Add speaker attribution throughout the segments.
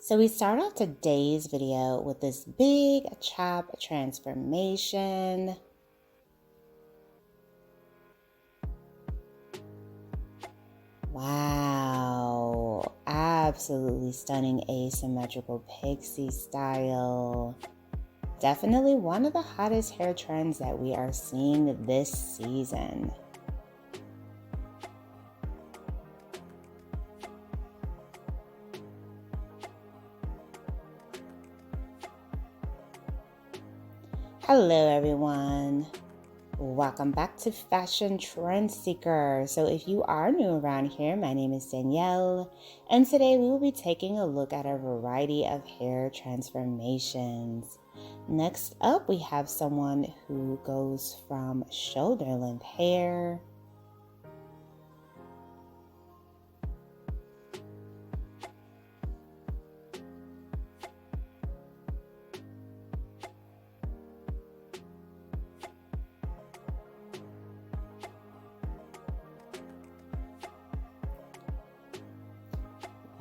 Speaker 1: So we start off today's video with this big chop transformation. Wow, absolutely stunning asymmetrical pixie style. Definitely one of the hottest hair trends that we are seeing this season. Hello everyone. Welcome back to Fashion Trend Seeker. So if you are new around here, my name is Danielle, and today we will be taking a look at a variety of hair transformations. Next up, we have someone who goes from shoulder length hair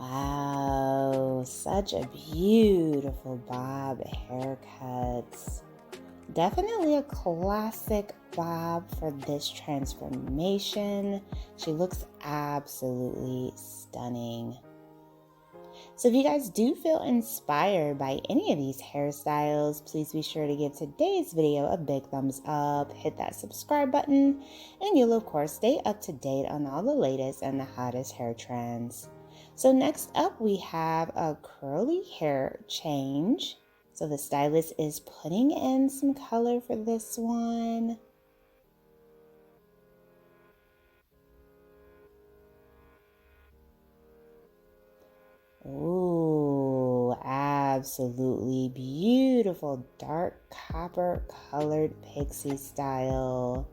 Speaker 1: Wow, such a beautiful bob haircut. Definitely a classic bob for this transformation. She looks absolutely stunning. So if you guys do feel inspired by any of these hairstyles, please be sure to give today's video a big thumbs up, hit that subscribe button, and you'll of course stay up to date on all the latest and the hottest hair trends. So next up we have a curly hair change. So the stylist is putting in some color for this one. Ooh, absolutely beautiful dark copper colored pixie style.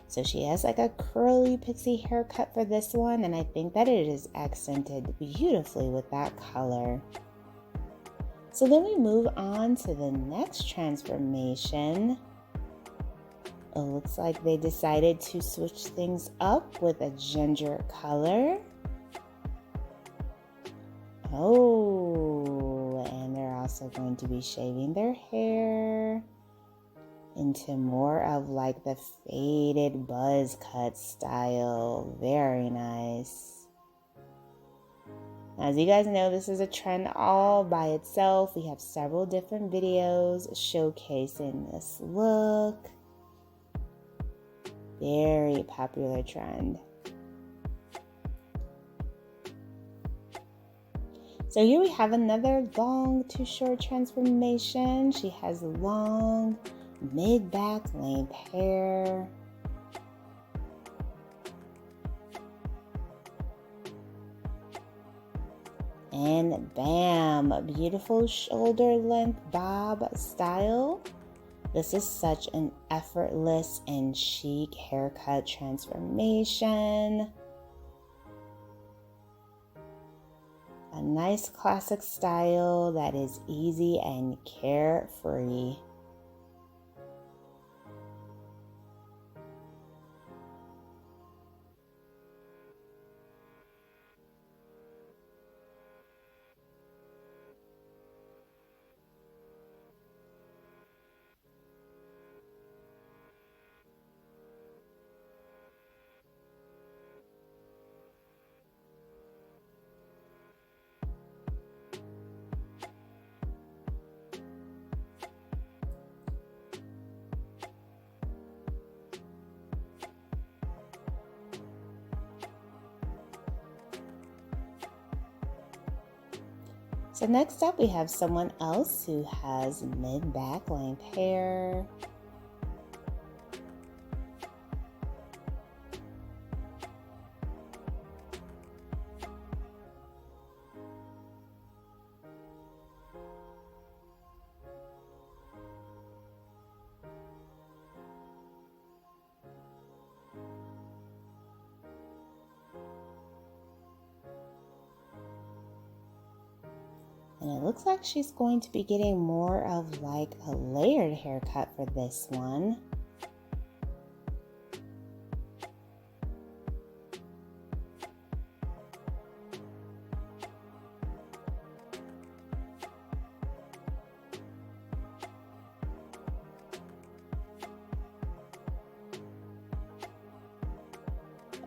Speaker 1: So she has like a curly pixie haircut for this one, and I think that it is accented beautifully with that color. So then we move on to the next transformation. It looks like they decided to switch things up with a ginger color. Oh, and they're also going to be shaving their hair into more of like the faded buzz cut style. Very nice. As you guys know, this is a trend all by itself. We have several different videos showcasing this look. Very popular trend. So here we have another long to short transformation. She has long mid-back length hair. And bam, beautiful shoulder length bob style. This is such an effortless and chic haircut transformation. A nice classic style that is easy and carefree. So next up we have someone else who has mid-back length hair. And it looks like she's going to be getting more of like a layered haircut for this one.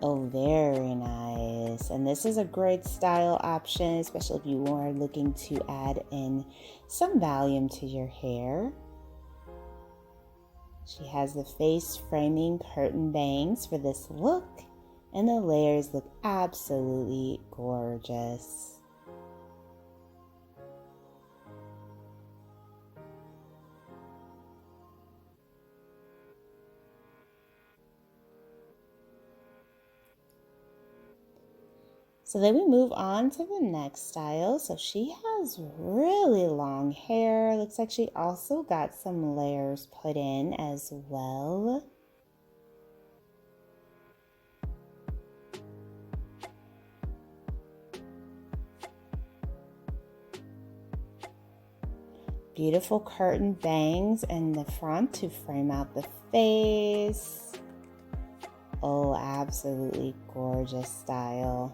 Speaker 1: Oh, very nice. And this is a great style option, especially if you are looking to add in some volume to your hair. She has the face framing curtain bangs for this look, and the layers look absolutely gorgeous. So then we move on to the next style. So she has really long hair. Looks like she also got some layers put in as well. Beautiful curtain bangs in the front to frame out the face. Oh, absolutely gorgeous style.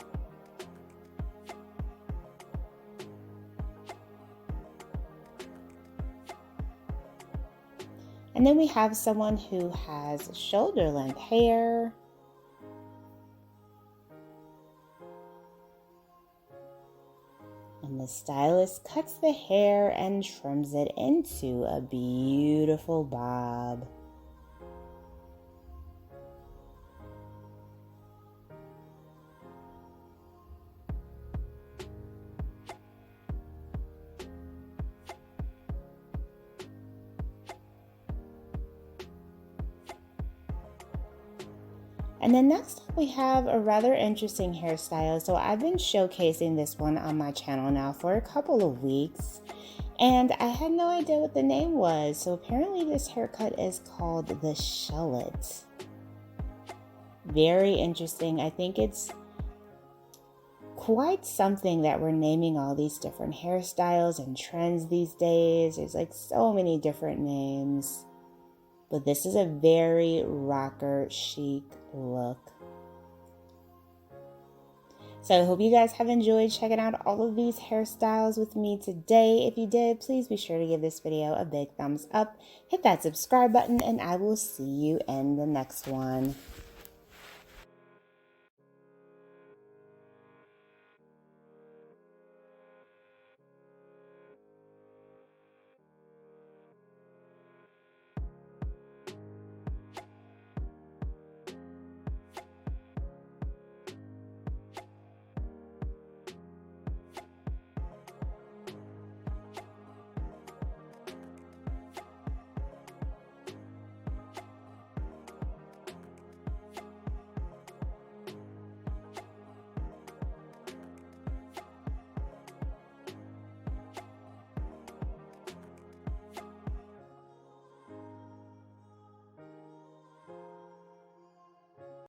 Speaker 1: And then we have someone who has shoulder length hair. And the stylist cuts the hair and trims it into a beautiful bob. And then next up we have a rather interesting hairstyle. So I've been showcasing this one on my channel now for a couple of weeks, and I had no idea what the name was. So apparently this haircut is called the shallot. Very interesting. I think it's quite something that we're naming all these different hairstyles and trends these days. There's like so many different names. But this is a very rocker chic look. So I hope you guys have enjoyed checking out all of these hairstyles with me today. If you did, please be sure to give this video a big thumbs up, hit that subscribe button, and I will see you in the next one.